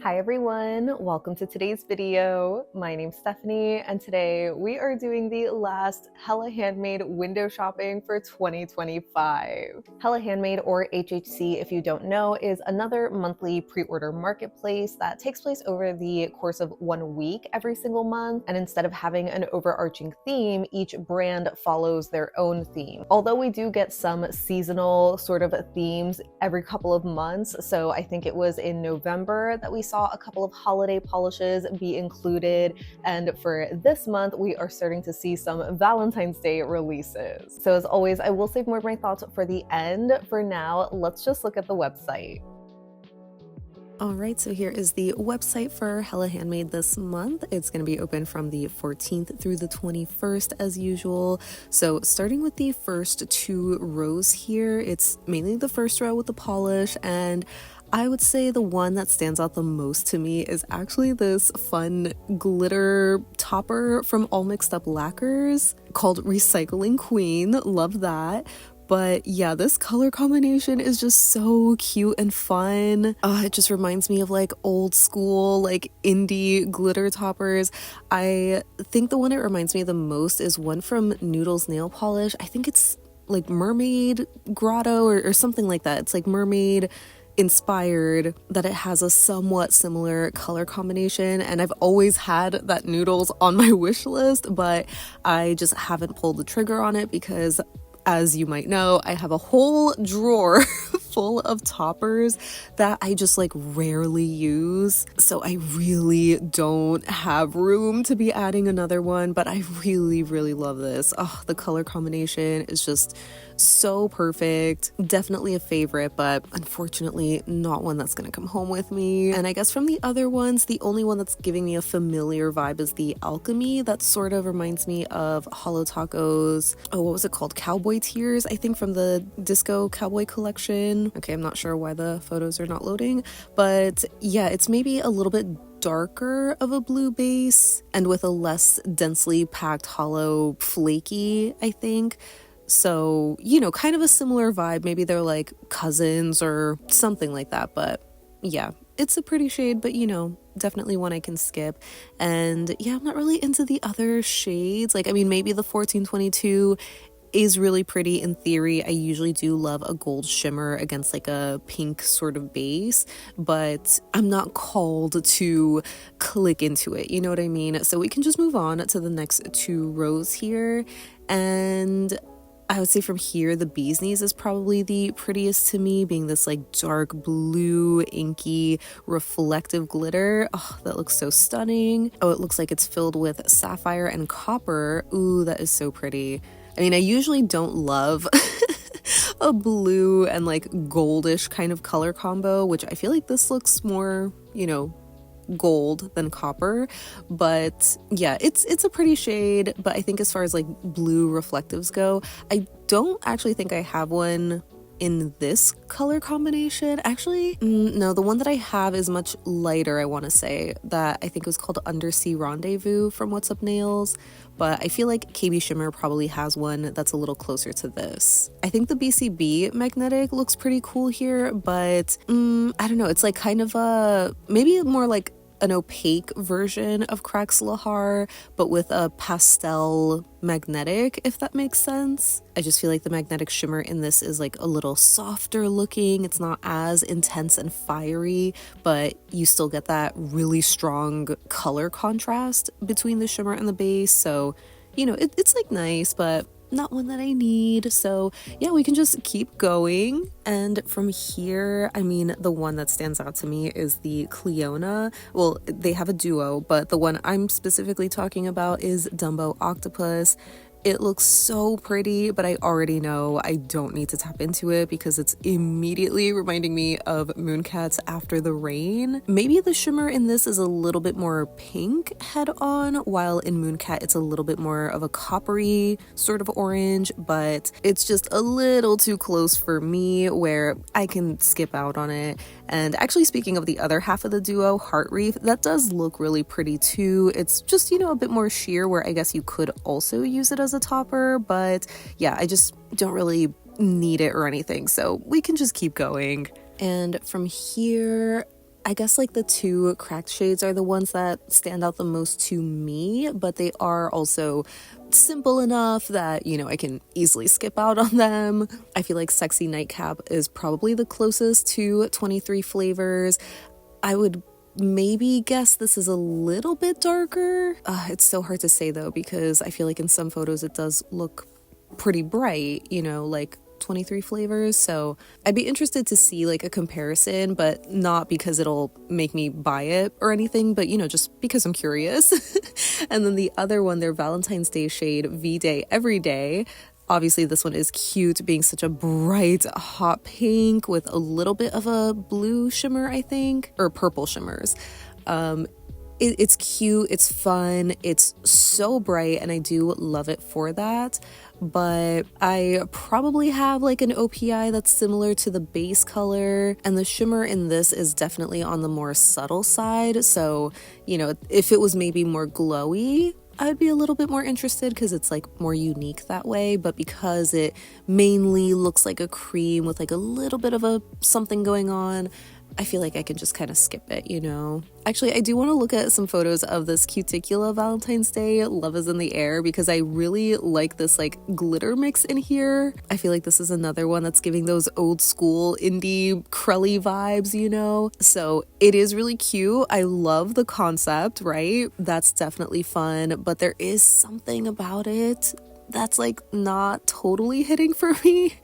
Hi everyone, welcome to today's video. My name's Stephanie and today we are doing the last Hella Handmade window shopping for 2025. Hella Handmade, or HHC if you don't know, is another monthly pre-order marketplace that takes place over the course of 1 week every single month, and instead of having an overarching theme, each brand follows their own theme. Although we do get some seasonal sort of themes every couple of months, so I think it was in November that we saw a couple of holiday polishes be included, and for this month we are starting to see some Valentine's Day releases. So as always, I will save more of my thoughts for the end. For now, let's just look at the website. Alright, so here is the website for Hella Handmade this month. It's going to be open from the 14th through the 21st as usual. So starting with the first two rows here, it's mainly the first row with the polish, and I would say the one that stands out the most to me is actually this fun glitter topper from All Mixed Up Lacquers called Recycling Queen. Love that. But yeah, this color combination is just so cute and fun. It just reminds me of like old school, like indie glitter toppers. I think the one it reminds me the most is one from Noodles Nail Polish. I think it's like Mermaid Grotto or something like that. It's like mermaid inspired, that it has a somewhat similar color combination, and I've always had that Noodles on my wish list, but I just haven't pulled the trigger on it because, as you might know, I have a whole drawer full of toppers that I just like rarely use, so I really don't have room to be adding another one. But I really love this. Oh, the color combination is just so perfect. Definitely a favorite, but unfortunately not one that's gonna come home with me. And I guess from the other ones, the only one that's giving me a familiar vibe is the Alchemy. That sort of reminds me of Holo Taco's, oh, what was it called? Cowboy Tears, I think, from the Disco Cowboy collection. Okay, I'm not sure why the photos are not loading, but yeah, it's maybe a little bit darker of a blue base and with a less densely packed hollow flaky, I think. So, you know, kind of a similar vibe. Maybe they're like cousins or something like that. But yeah, it's a pretty shade, but you know, definitely one I can skip. And yeah, I'm not really into the other shades. Like, I mean, maybe the 1422 is really pretty in theory. I usually do love a gold shimmer against like a pink sort of base, but I'm not called to click into it, you know what I mean? So we can just move on to the next two rows here, and I would say from here, the Bee's Knees is probably the prettiest to me, being this like dark blue, inky, reflective glitter. Oh, that looks so stunning. Oh, it looks like it's filled with sapphire and copper. Ooh, that is so pretty. I mean, I usually don't love a blue and like goldish kind of color combo, which I feel like this looks more, you know, gold than copper, but yeah, it's a pretty shade. But I think as far as like blue reflectives go, I don't actually think I have one in this color combination. Actually, no, the one that I have is much lighter. I want to say that I think it was called Undersea Rendezvous from What's Up Nails, but I feel like KB Shimmer probably has one that's a little closer to this. I think the BCB magnetic looks pretty cool here, but I don't know, it's like kind of a maybe more like an opaque version of Crax Lahar, but with a pastel magnetic, if that makes sense. I just feel like the magnetic shimmer in this is like a little softer looking. It's not as intense and fiery, but you still get that really strong color contrast between the shimmer and the base. So, you know, it's like nice, but not one that I need. So yeah, we can just keep going. And from here, I mean, the one that stands out to me is the Cleona. Well, they have a duo, but the one I'm specifically talking about is Dumbo Octopus. It looks so pretty, but I already know I don't need to tap into it because it's immediately reminding me of Mooncat's After the Rain. Maybe the shimmer in this is a little bit more pink head on, while in Mooncat it's a little bit more of a coppery sort of orange, but it's just a little too close for me where I can skip out on it. And actually, speaking of the other half of the duo, Heart Reef, that does look really pretty too. It's just, you know, a bit more sheer, where I guess you could also use it as a topper, but yeah, I just don't really need it or anything, so we can just keep going. And from here, I guess like the two cracked shades are the ones that stand out the most to me, but they are also simple enough that, you know, I can easily skip out on them. I feel like Sexy Nightcap is probably the closest to 23 flavors. I would maybe guess this is a little bit darker. It's so hard to say though, because I feel like in some photos it does look pretty bright, you know, like 23 flavors. So I'd be interested to see like a comparison, but not because it'll make me buy it or anything, but you know, just because I'm curious. And then the other one, their Valentine's Day shade, V-Day Every Day. Obviously this one is cute, being such a bright hot pink with a little bit of a blue shimmer, I think, or purple shimmers. It's cute, it's fun, it's so bright, and I do love it for that. But I probably have like an OPI that's similar to the base color, and the shimmer in this is definitely on the more subtle side. So, you know, if it was maybe more glowy, I'd be a little bit more interested because it's like more unique that way. But because it mainly looks like a cream with like a little bit of a something going on, I feel like I can just kind of skip it, you know? Actually, I do want to look at some photos of this Cuticula Valentine's Day Love is in the Air, because I really like this like glitter mix in here. I feel like this is another one that's giving those old school indie crelly vibes, you know? So it is really cute. I love the concept, right? That's definitely fun, but there is something about it that's like not totally hitting for me.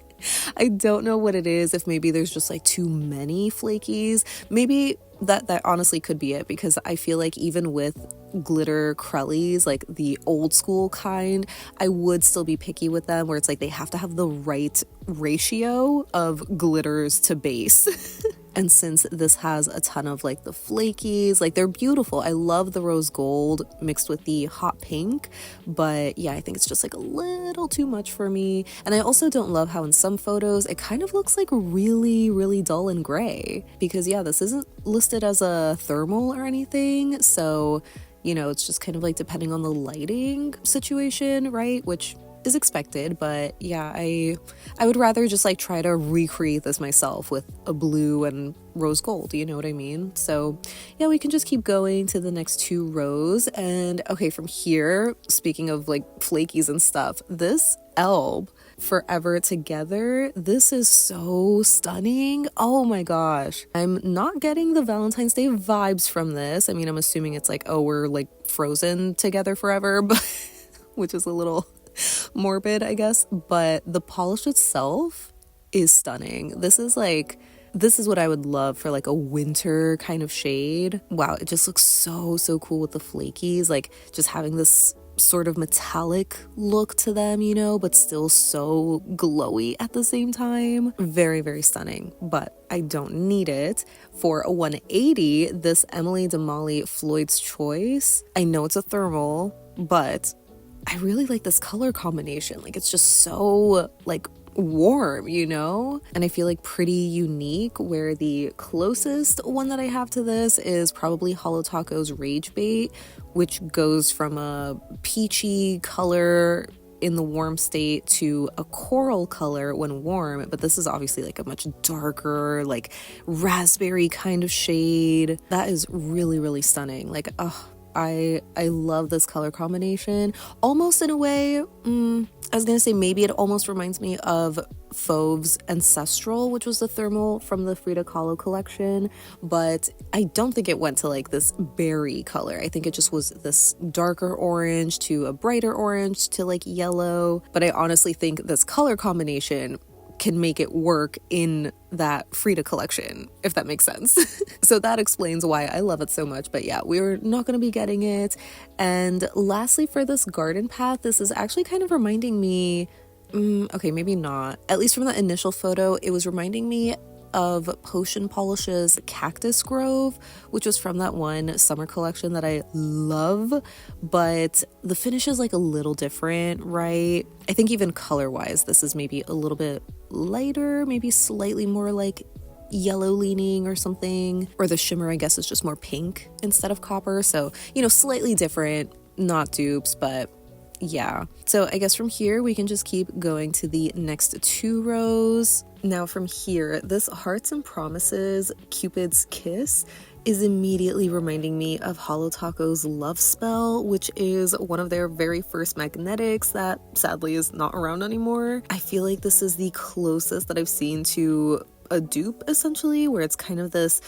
I don't know what it is, if maybe there's just like too many flakies. Maybe that honestly could be it, because I feel like even with glitter crellies, like the old school kind, I would still be picky with them, where it's like they have to have the right ratio of glitters to base. And since this has a ton of like the flakies, like they're beautiful. I love the rose gold mixed with the hot pink, but yeah, I think it's just like a little too much for me. And I also don't love how in some photos it kind of looks like really, really dull and gray, because yeah, this isn't listed as a thermal or anything. So, you know, it's just kind of like depending on the lighting situation, right? Which is expected, but yeah, I would rather just like try to recreate this myself with a blue and rose gold, you know what I mean? So yeah, we can just keep going to the next two rows. And okay, from here, speaking of like flakies and stuff, this Elb Forever Together, this is so stunning. Oh my gosh, I'm not getting the Valentine's Day vibes from this. I mean, I'm assuming it's like, oh, we're like frozen together forever, but which is a little morbid, I guess, but the polish itself is stunning. This is what I would love for like a winter kind of shade. Wow, it just looks so cool with the flakies, like just having this sort of metallic look to them, you know, but still so glowy at the same time. Very stunning, but I don't need it. For a 180, this Emily Damali Floyd's Choice, I know it's a thermal, but I really like this color combination. Like it's just so like warm, you know? And I feel like pretty unique, where the closest one that I have to this is probably Holo Taco's Rage Bait, which goes from a peachy color in the warm state to a coral color when warm, but this is obviously like a much darker, like raspberry kind of shade. That is really stunning. Like, oh, I love this color combination. Almost in a way, I was gonna say maybe it almost reminds me of Fauve's Ancestral, which was the thermal from the Frida Kahlo collection, but I don't think it went to like this berry color. I think it just was this darker orange to a brighter orange to like yellow, but I honestly think this color combination can make it work in that Frida collection, if that makes sense. So that explains why I love it so much. But yeah, we're not going to be getting it. And lastly, for this Garden Path, this is actually kind of reminding me, okay, maybe not. At least from the initial photo, it was reminding me of Potion Polish's Cactus Grove, which was from that one summer collection that I love, but the finish is like a little different, right? I think even color-wise, this is maybe a little bit lighter, maybe slightly more like yellow leaning or something, or the shimmer, I guess, is just more pink instead of copper. So, you know, slightly different, not dupes, but yeah. So I guess from here we can just keep going to the next two rows. Now from here, this Hearts and Promises Cupid's Kiss is immediately reminding me of Holo Taco's Love Spell, which is one of their very first magnetics that sadly is not around anymore. I feel like this is the closest that I've seen to a dupe, essentially, where it's kind of this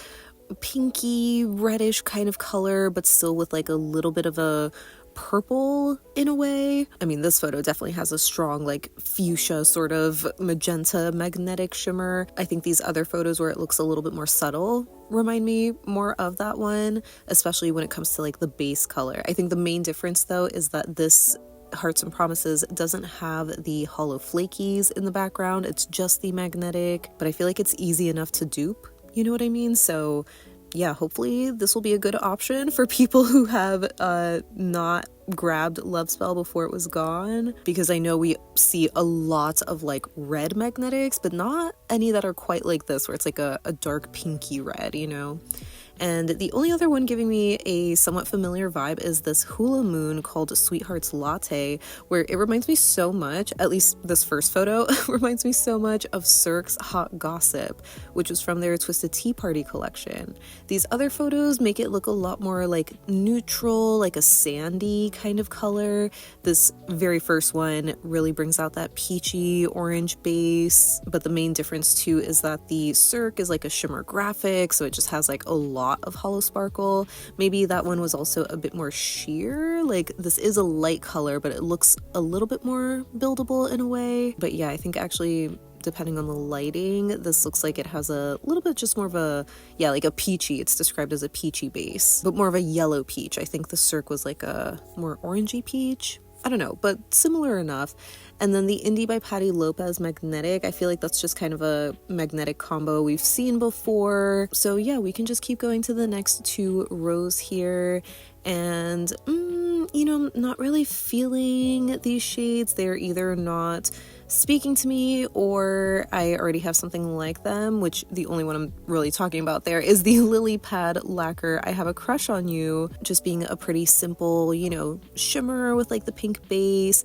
pinky reddish kind of color, but still with like a little bit of a purple in a way. I mean, this photo definitely has a strong like fuchsia sort of magenta magnetic shimmer. I think these other photos where it looks a little bit more subtle remind me more of that one, especially when it comes to like the base color. I think the main difference though is that this Hearts and Promises doesn't have the hollow flakies in the background. It's just the magnetic, but I feel like it's easy enough to dupe, you know what I mean? So yeah, hopefully this will be a good option for people who have not grabbed Love Spell before it was gone, because I know we see a lot of like red magnetics, but not any that are quite like this, where it's like a dark pinky red, you know? And the only other one giving me a somewhat familiar vibe is this Hula Moon called Sweetheart's Latte, where it reminds me so much, at least this first photo, reminds me so much of Cirque's Hot Gossip, which was from their Twisted Tea Party collection. These other photos make it look a lot more like neutral, like a sandy kind of color. This very first one really brings out that peachy orange base, but the main difference too is that the Cirque is like a shimmer graphic, so it just has like a lot of hollow sparkle. Maybe that one was also a bit more sheer. Like this is a light color, but it looks a little bit more buildable in a way. But yeah, I think actually depending on the lighting, this looks like it has a little bit just more of a, yeah, like a peachy. It's described as a peachy base, but more of a yellow peach. I think the Cirque was like a more orangey peach. I don't know, but similar enough. And then the Indie by Patty Lopez magnetic, I feel like that's just kind of a magnetic combo we've seen before. So yeah, we can just keep going to the next two rows here. And, you know, not really feeling these shades. They're either not speaking to me or I already have something like them, which the only one I'm really talking about there is the Lily Pad Lacquer I Have a Crush on You, just being a pretty simple, you know, shimmer with like the pink base.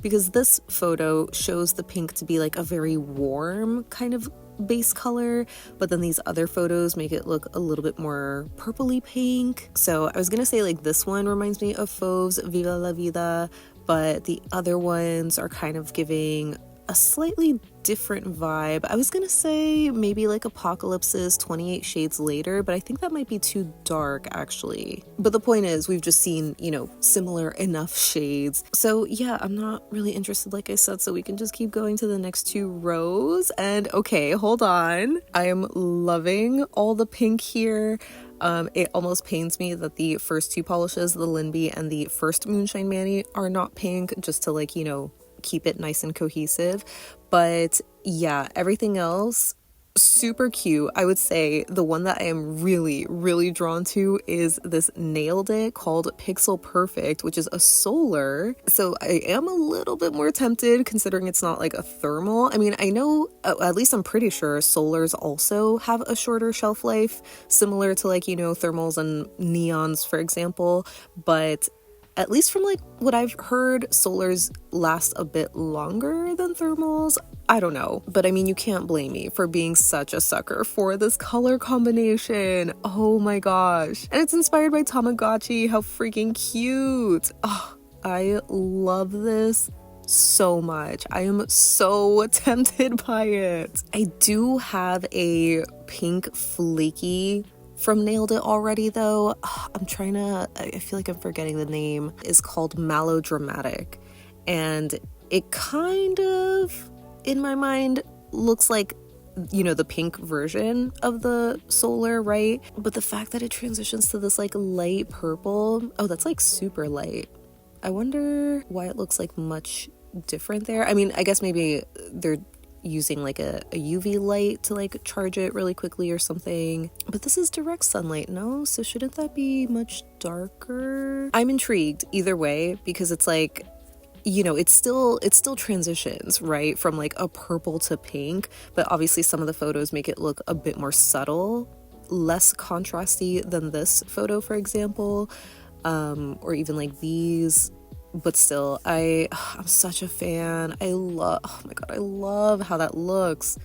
Because this photo shows the pink to be like a very warm kind of base color, but then these other photos make it look a little bit more purpley pink. So I was gonna say like this one reminds me of Fauve's Viva la Vida, but the other ones are kind of giving a slightly different vibe. I was gonna say maybe like Apocalypse's 28 Shades Later, but I think that might be too dark actually. But the point is, we've just seen, you know, similar enough shades. So yeah, I'm not really interested, like I said, so we can just keep going to the next two rows. And okay, hold on. I am loving all the pink here. It almost pains me that the first two polishes, the Linby and the first Moonshine Manny, are not pink, just to like, you know, keep it nice and cohesive. But yeah, everything else super cute. I would say the one that I am really drawn to is this Nailed It called Pixel Perfect, which is a solar. So I am a little bit more tempted considering it's not like a thermal. I mean, I know, at least I'm pretty sure solars also have a shorter shelf life, similar to like, you know, thermals and neons, for example, but at least from like what I've heard, solars last a bit longer than thermals. I don't know, but I mean, you can't blame me for being such a sucker for this color combination. Oh my gosh. And it's inspired by Tamagotchi. How freaking cute. Oh, I love this so much. I am so tempted by it. I do have a pink flaky from Nailed It already though. I feel like I'm forgetting the name. It's called Melodramatic, and it kind of, in my mind, looks like, you know, the pink version of the solar, right? But the fact that it transitions to this like light purple, oh, that's like super light. I wonder why it looks like much different there. I mean, I guess maybe they're using like a UV light to like charge it really quickly or something, but this is direct sunlight, no? So shouldn't that be much darker? I'm intrigued either way, because it's like, you know, it still transitions, right, from like a purple to pink, but obviously some of the photos make it look a bit more subtle, less contrasty than this photo, for example, or even like these. But still, I'm such a fan. Oh my god, I love how that looks.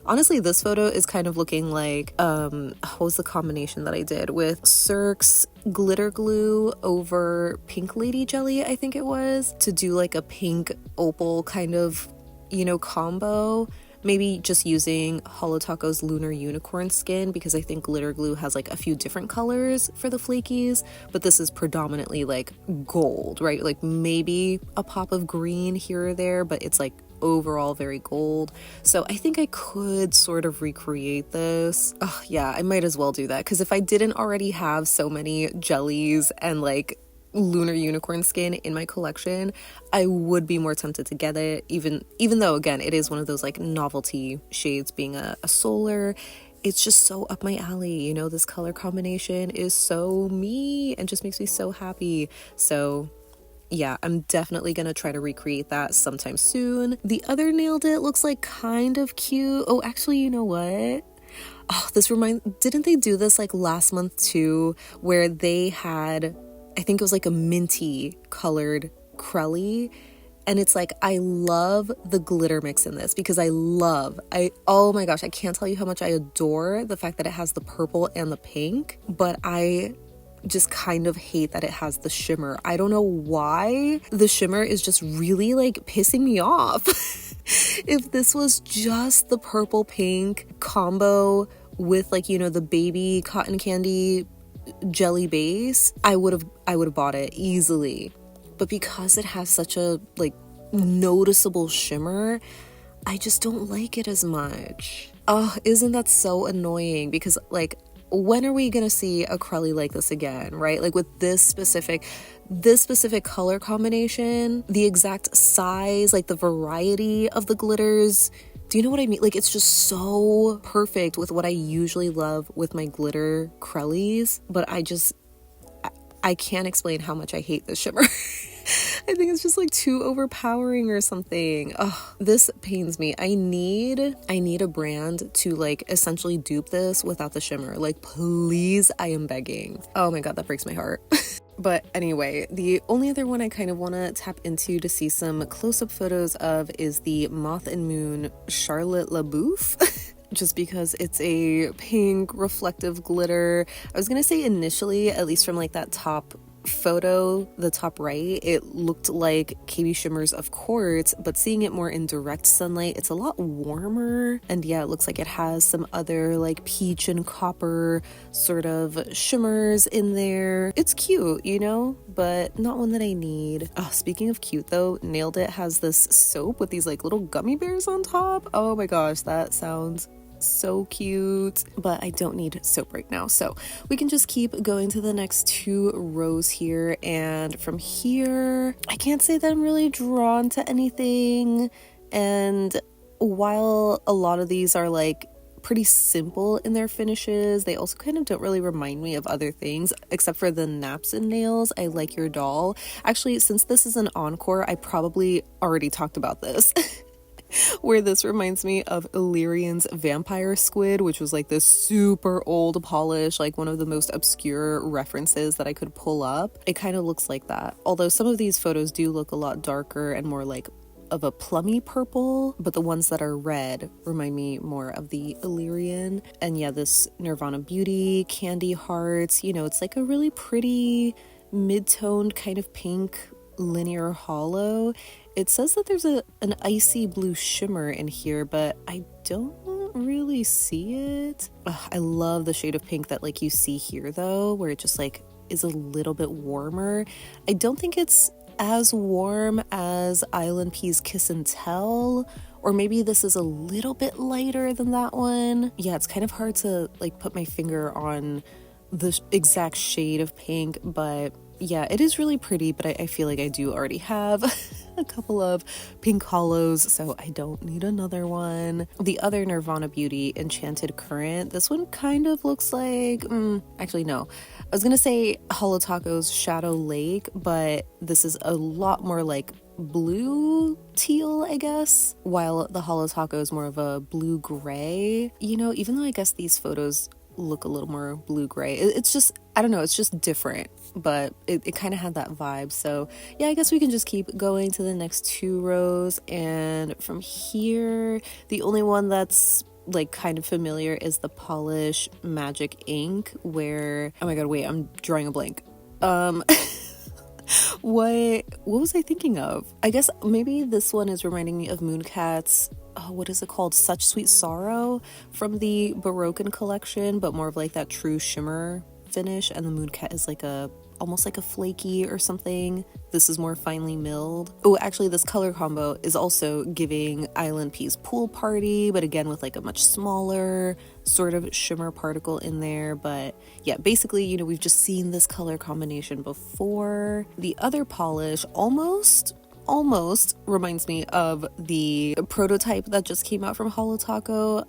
Honestly, this photo is kind of looking like, what was the combination that I did with Cirque's glitter glue over Pink Lady Jelly, I think it was, to do like a pink opal kind of, you know, combo. Maybe just using Holo Taco's Lunar Unicorn skin, because I think glitter glue has like a few different colors for the flakies, but this is predominantly like gold, right? Like maybe a pop of green here or there, but it's like overall very gold. So I think I could sort of recreate this. Oh yeah, I might as well do that, because if I didn't already have so many jellies and like lunar unicorn skin in my collection, I would be more tempted to get it, even though again it is one of those like novelty shades, being a solar. It's just so up my alley, you know. This color combination is so me and just makes me so happy. So yeah, I'm definitely gonna try to recreate that sometime soon. The other nailed it looks like kind of cute. Oh, actually, you know what? Oh, didn't they do this like last month too, where they had, I think it was like a minty colored Crelly, and it's like, I love the glitter mix in this, because oh my gosh, I can't tell you how much I adore the fact that it has the purple and the pink, but I just kind of hate that it has the shimmer. I don't know why the shimmer is just really like pissing me off. If this was just the purple pink combo with like, you know, the baby cotton candy jelly base, I would have bought it easily. But because it has such a like noticeable shimmer, I just don't like it as much. Oh, isn't that so annoying? Because like, when are we gonna see a Crelly like this again, right? Like with this specific color combination, the exact size, like the variety of the glitters. Do you know what I mean? Like, it's just so perfect with what I usually love with my glitter Crellys, but I can't explain how much I hate this shimmer. I think it's just like too overpowering or something. Oh, this pains me. I need a brand to like essentially dupe this without the shimmer. Like, please, I am begging. Oh my god, that breaks my heart. But anyway, the only other one I kind of want to tap into to see some close-up photos of is the Moth and Moon Charlotte LaBouffe. Just because it's a pink reflective glitter. I was gonna say initially, at least from like that top photo, the top right, it looked like KB shimmers of quartz, but seeing it more in direct sunlight, it's a lot warmer. And yeah, it looks like it has some other like peach and copper sort of shimmers in there. It's cute, you know, but not one that I need. Oh, speaking of cute though, Nailed It has this soap with these like little gummy bears on top. Oh my gosh, that sounds so cute, but I don't need soap right now, so we can just keep going to the next two rows here. And from here, I can't say that I'm really drawn to anything, and while a lot of these are like pretty simple in their finishes, they also kind of don't really remind me of other things, except for the naps and nails. I Like Your Doll. Actually, since this is an encore, I probably already talked about this. Where this reminds me of Illyrian's Vampire Squid, which was like this super old polish, like one of the most obscure references that I could pull up. It kind of looks like that. Although some of these photos do look a lot darker and more like of a plummy purple, but the ones that are red remind me more of the Illyrian. And yeah, this Nirvana Beauty, Candy Hearts, you know, it's like a really pretty mid-toned kind of pink linear hollow. It says that there's an icy blue shimmer in here, but I don't really see it. Ugh, I love the shade of pink that like you see here though, where it just like is a little bit warmer. I don't think it's as warm as ILNP's Kiss and Tell, or maybe this is a little bit lighter than that one. Yeah, it's kind of hard to like put my finger on the exact shade of pink, but yeah, it is really pretty, but I feel like I do already have a couple of pink hollows, so I don't need another one. The other Nirvana Beauty, Enchanted Current, this one kind of looks like, actually no. I was gonna say Holo Taco's Shadow Lake, but this is a lot more like blue teal, I guess, while the Holo Taco is more of a blue gray. You know, even though I guess these photos look a little more blue gray, it's just, I don't know, it's just different, but it kind of had that vibe. So yeah, I guess we can just keep going to the next two rows. And from here, the only one that's like kind of familiar is the Polish Magic ink, where, oh my god, wait, I'm drawing a blank. What was I thinking of? I guess maybe this one is reminding me of Mooncat's, oh, what is it called? Such Sweet Sorrow from the Baroque collection, but more of like that true shimmer finish, and the Mooncat is like almost like a flaky or something. This is more finely milled. Oh, actually this color combo is also giving ILNP's Pool Party, but again with like a much smaller sort of shimmer particle in there. But yeah, basically, you know, we've just seen this color combination before. The other polish almost reminds me of the prototype that just came out from Holo Taco,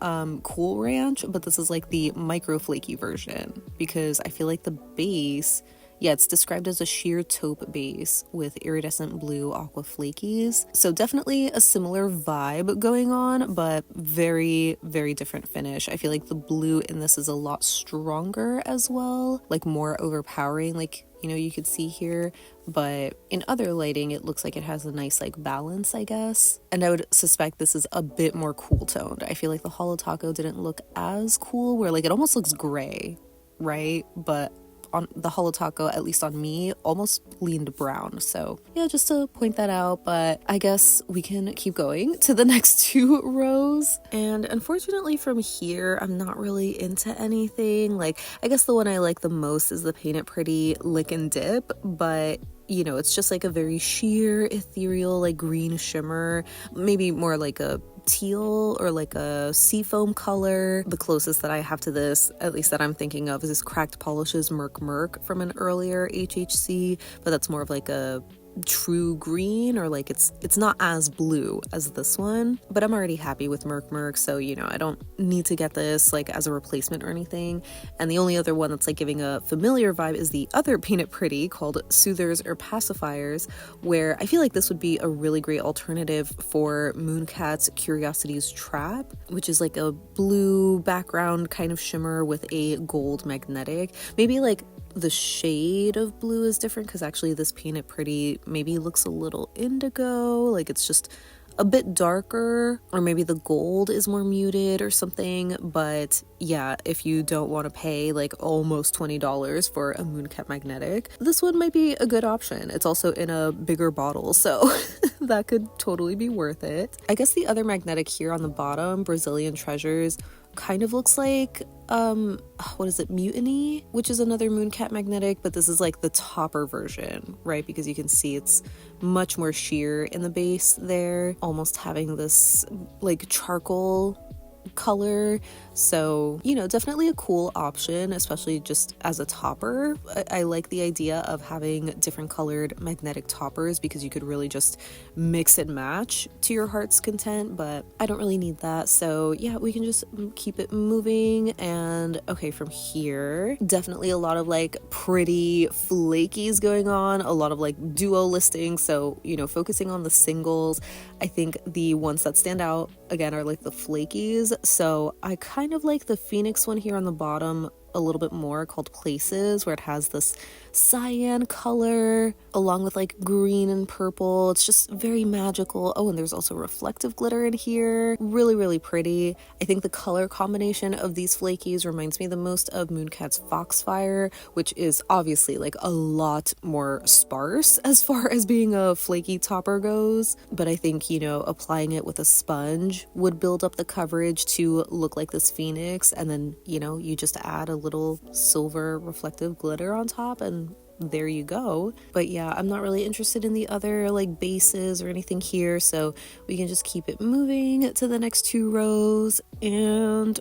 Cool Ranch, but this is like the micro flaky version, because I feel like the base, yeah, it's described as a sheer taupe base with iridescent blue aqua flakies. So definitely a similar vibe going on, but very, very different finish. I feel like the blue in this is a lot stronger as well, like more overpowering, like, you know, you could see here, but in other lighting it looks like it has a nice like balance, I guess. And I would suspect this is a bit more cool toned. I feel like the Holo Taco didn't look as cool, where like it almost looks gray, right? But on the Holo Taco, at least on me, almost leaned brown. So yeah, just to point that out. But I guess we can keep going to the next two rows. And unfortunately from here, I'm not really into anything. Like, I guess the one I like the most is the Paint It Pretty Lick and Dip, but you know, it's just like a very sheer, ethereal, like green shimmer, maybe more like a teal or like a seafoam color. The closest that I have to this, at least that I'm thinking of, is Cracked Polish's Merc from an earlier HHC, but that's more of like a true green, or like it's not as blue as this one. But I'm already happy with Merc, so you know, I don't need to get this like as a replacement or anything. And the only other one that's like giving a familiar vibe is the other Paint It Pretty called Soothers or Pacifiers, where I feel like this would be a really great alternative for Mooncat's Curiosity's Trap, which is like a blue background kind of shimmer with a gold magnetic. Maybe like the shade of blue is different, because actually this Paint It Pretty maybe looks a little indigo, like it's just a bit darker, or maybe the gold is more muted or something. But yeah, if you don't want to pay like almost $20 for a Mooncat magnetic, this one might be a good option. It's also in a bigger bottle, so that could totally be worth it. I guess the other magnetic here on the bottom, Brazilian Treasures, kind of looks like what is it, Mutiny, which is another Mooncat magnetic, but this is like the topper version, right? Because you can see it's much more sheer in the base there, almost having this like charcoal color. So, you know, definitely a cool option, especially just as a topper. I like the idea of having different colored magnetic toppers, because you could really just mix and match to your heart's content, but I don't really need that. So yeah, we can just keep it moving. And okay, from here, definitely a lot of like pretty flakies going on, a lot of like duo listings. So, you know, focusing on the singles, I think the ones that stand out again are like the flakies. So I kind of like the Phoenix one here on the bottom a little bit more, called Places, where it has this cyan color along with like green and purple. It's just very magical. Oh, and there's also reflective glitter in here. Really, really pretty. I think the color combination of these flakies reminds me the most of Mooncat's Foxfire, which is obviously like a lot more sparse as far as being a flaky topper goes. But I think, you know, applying it with a sponge would build up the coverage to look like this Phoenix, and then, you know, you just add a little silver reflective glitter on top, and there you go. But yeah, I'm not really interested in the other like bases or anything here, so we can just keep it moving to the next two rows. And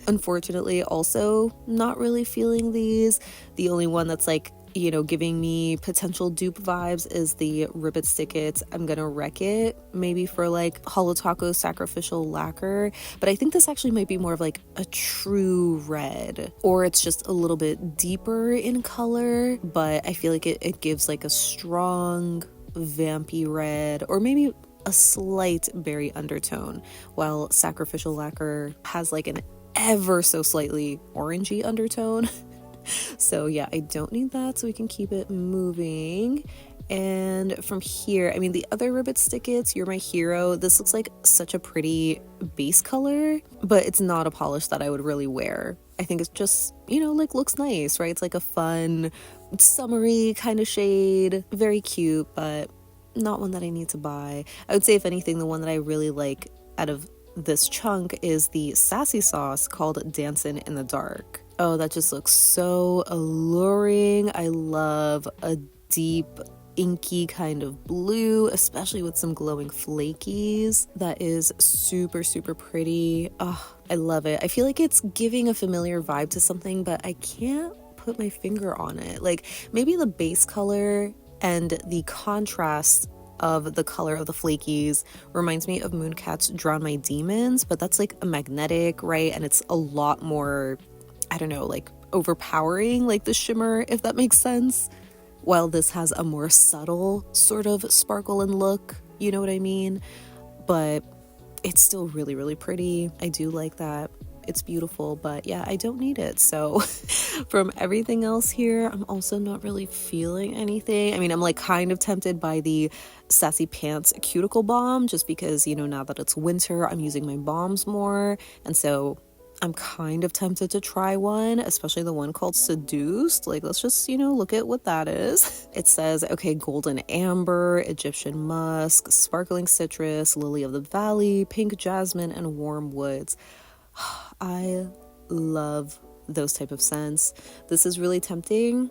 unfortunately, also not really feeling these. The only one that's like, you know, giving me potential dupe vibes is the Ribbit Stickets I'm Gonna Wreck It, maybe for like Holo Taco Sacrificial Lacquer. But I think this actually might be more of like a true red, or it's just a little bit deeper in color, but I feel like it gives like a strong vampy red, or maybe a slight berry undertone, while Sacrificial Lacquer has like an ever so slightly orangey undertone. So yeah, I don't need that, so we can keep it moving. And from here, I mean, the other Ribbit Stickets, You're My Hero, this looks like such a pretty base color, but it's not a polish that I would really wear. I think it's just, you know, like looks nice, right? It's like a fun, summery kind of shade, very cute, but not one that I need to buy. I would say, if anything, the one that I really like out of this chunk is the Sassy Sauce called Dancin' in the Dark. Oh, that just looks so alluring. I love a deep inky kind of blue, especially with some glowing flakies. That is super, super pretty. Oh, I love it. I feel like it's giving a familiar vibe to something, but I can't put my finger on it. Like maybe the base color and the contrast of the color of the flakies reminds me of Mooncat's Drown My Demons, but that's like a magnetic, right? And it's a lot more, I don't know, like overpowering, like the shimmer, if that makes sense. While this has a more subtle sort of sparkle and look, you know what I mean? But it's still really, really pretty. I do like that. It's beautiful, but yeah, I don't need it. So from everything else here, I'm also not really feeling anything. I mean, I'm like kind of tempted by the Sassy Pants Cuticle Balm, just because, you know, now that it's winter, I'm using my balms more. And so I'm kind of tempted to try one, especially the one called Seduced. Like, let's just, you know, look at what that is. It says, okay, golden amber, Egyptian musk, sparkling citrus, lily of the valley, pink jasmine, and warm woods. I love those type of scents. This is really tempting,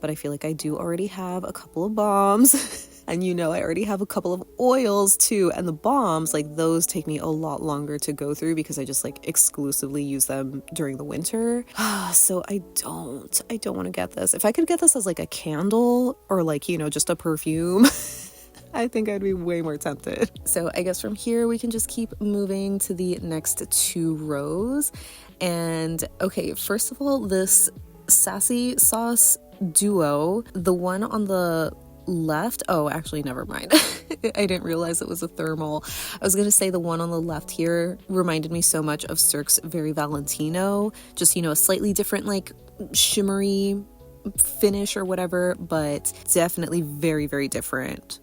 but I feel like I do already have a couple of balms. And you know, I already have a couple of oils too, and the balms, like those take me a lot longer to go through because I just like exclusively use them during the winter. So I don't want to get this. If I could get this as like a candle or like, you know, just a perfume, I think I'd be way more tempted. So I guess from here we can just keep moving to the next two rows. And okay, first of all, this Sassy Sauce duo, the one on the left, oh, actually, never mind. I didn't realize it was a thermal. I was gonna say the one on the left here reminded me so much of Cirque's Very Valentino, just, you know, a slightly different like shimmery finish or whatever, but definitely very, very different.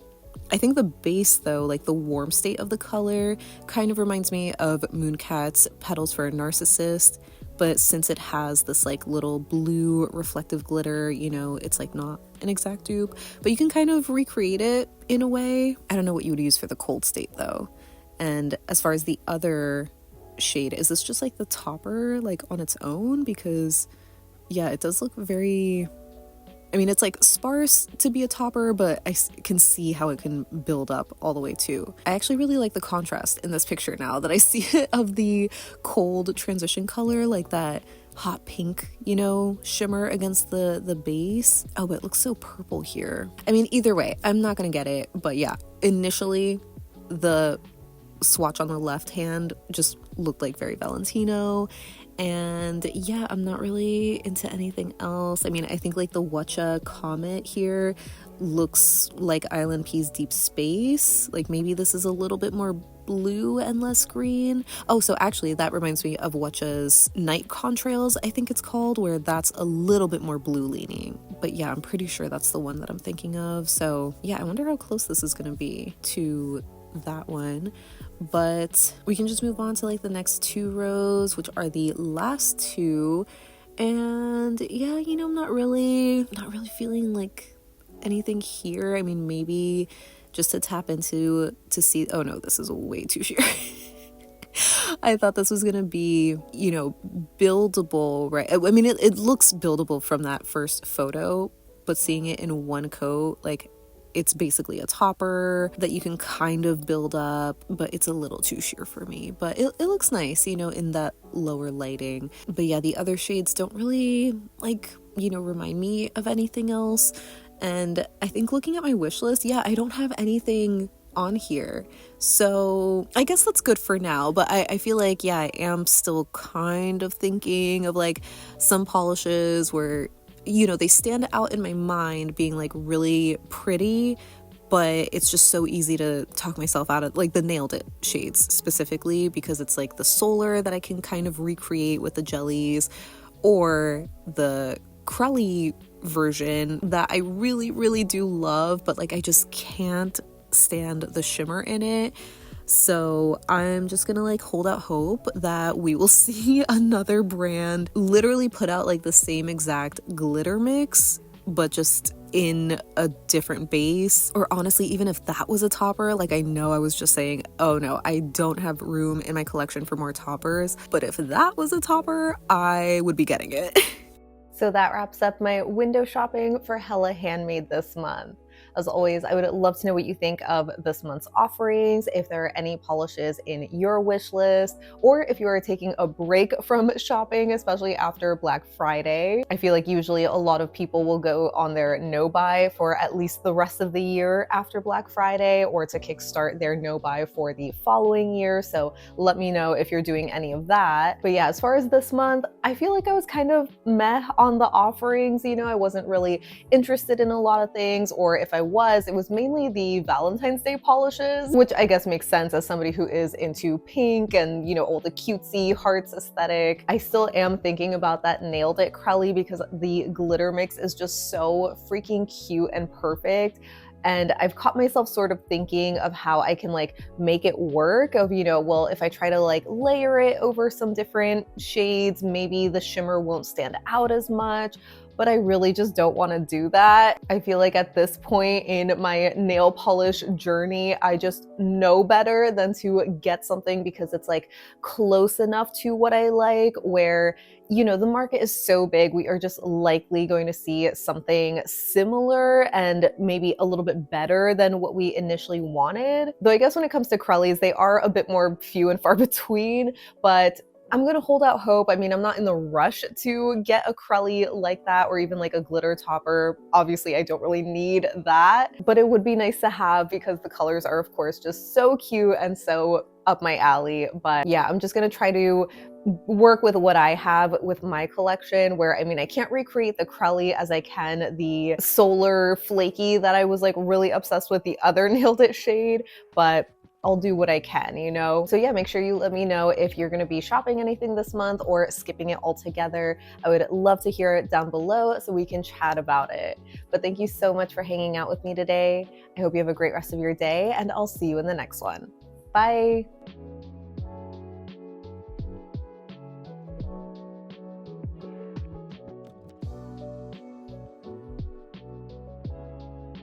I think the base though, like the warm state of the color, kind of reminds me of Mooncat's Petals for a Narcissist, but since it has this like little blue reflective glitter, you know, it's like not an exact dupe, but you can kind of recreate it in a way. I don't know what you would use for the cold state though. And as far as the other shade, is this just like the topper like on its own? Because yeah, it does look very, I mean, it's like sparse to be a topper, but I can see how it can build up all the way too. I actually really like the contrast in this picture now that I see it of the cold transition color, like that hot pink, you know, shimmer against the base. Oh, but it looks so purple here. I mean, either way, I'm not gonna get it, but yeah, initially the swatch on the left hand just looked like Very Valentino. And yeah, I'm not really into anything else. I mean, I think like the Watcha Comet here looks like ILNP's Deep Space. Like maybe this is a little bit more blue and less green. Oh, so actually that reminds me of Watcha's Night Contrails, I think it's called, where that's a little bit more blue leaning. But yeah, I'm pretty sure that's the one that I'm thinking of. So yeah, I wonder how close this is gonna be to that one. But we can just move on to like the next two rows, which are the last two. And yeah, you know, I'm not really feeling like anything here. I mean, maybe just to tap into to see, oh no, this is way too sheer. I thought this was gonna be, you know, buildable, right? I mean, it looks buildable from that first photo, but seeing it in one coat, like it's basically a topper that you can kind of build up, but it's a little too sheer for me. But it looks nice, you know, in that lower lighting. But yeah, the other shades don't really, like, you know, remind me of anything else. And I think looking at my wish list, yeah, I don't have anything on here. So I guess that's good for now. But I feel like, yeah, I am still kind of thinking of like some polishes where, you know, they stand out in my mind being like really pretty, but it's just so easy to talk myself out of, like the Nailed It shades specifically, because it's like the solar that I can kind of recreate with the jellies, or the Crowley version that I really, really do love, but like I just can't stand the shimmer in it. So I'm just gonna like hold out hope that we will see another brand literally put out like the same exact glitter mix, but just in a different base. Or honestly, even if that was a topper, like I know I was just saying, oh no, I don't have room in my collection for more toppers, but if that was a topper, I would be getting it. So that wraps up my window shopping for Hella Handmade this month. As always, I would love to know what you think of this month's offerings, if there are any polishes in your wish list, or if you are taking a break from shopping, especially after Black Friday. I feel like usually a lot of people will go on their no-buy for at least the rest of the year after Black Friday, or to kickstart their no-buy for the following year. So let me know if you're doing any of that. But yeah, as far as this month, I feel like I was kind of meh on the offerings. You know, I wasn't really interested in a lot of things, or if I was, it was mainly the Valentine's Day polishes, which I guess makes sense as somebody who is into pink and, you know, all the cutesy hearts aesthetic. I still am thinking about that Nailed It Crowley because the glitter mix is just so freaking cute and perfect. And I've caught myself sort of thinking of how I can like make it work of, you know, well, if I try to like layer it over some different shades, maybe the shimmer won't stand out as much. But I really just don't want to do that. I feel like at this point in my nail polish journey, I just know better than to get something because it's like close enough to what I like, where, you know, the market is so big, we are just likely going to see something similar and maybe a little bit better than what we initially wanted. Though I guess when it comes to Crowleys, they are a bit more few and far between, but I'm gonna hold out hope. I mean, I'm not in the rush to get a Crowley like that or even like a glitter topper. Obviously, I don't really need that, but it would be nice to have because the colors are, of course, just so cute and so up my alley. But yeah, I'm just gonna try to work with what I have with my collection, where I mean, I can't recreate the Crowley as I can the Solar Flaky that I was like really obsessed with, the other Nailed It shade, but I'll do what I can, you know? So yeah, make sure you let me know if you're gonna be shopping anything this month or skipping it altogether. I would love to hear it down below so we can chat about it. But thank you so much for hanging out with me today. I hope you have a great rest of your day and I'll see you in the next one. Bye.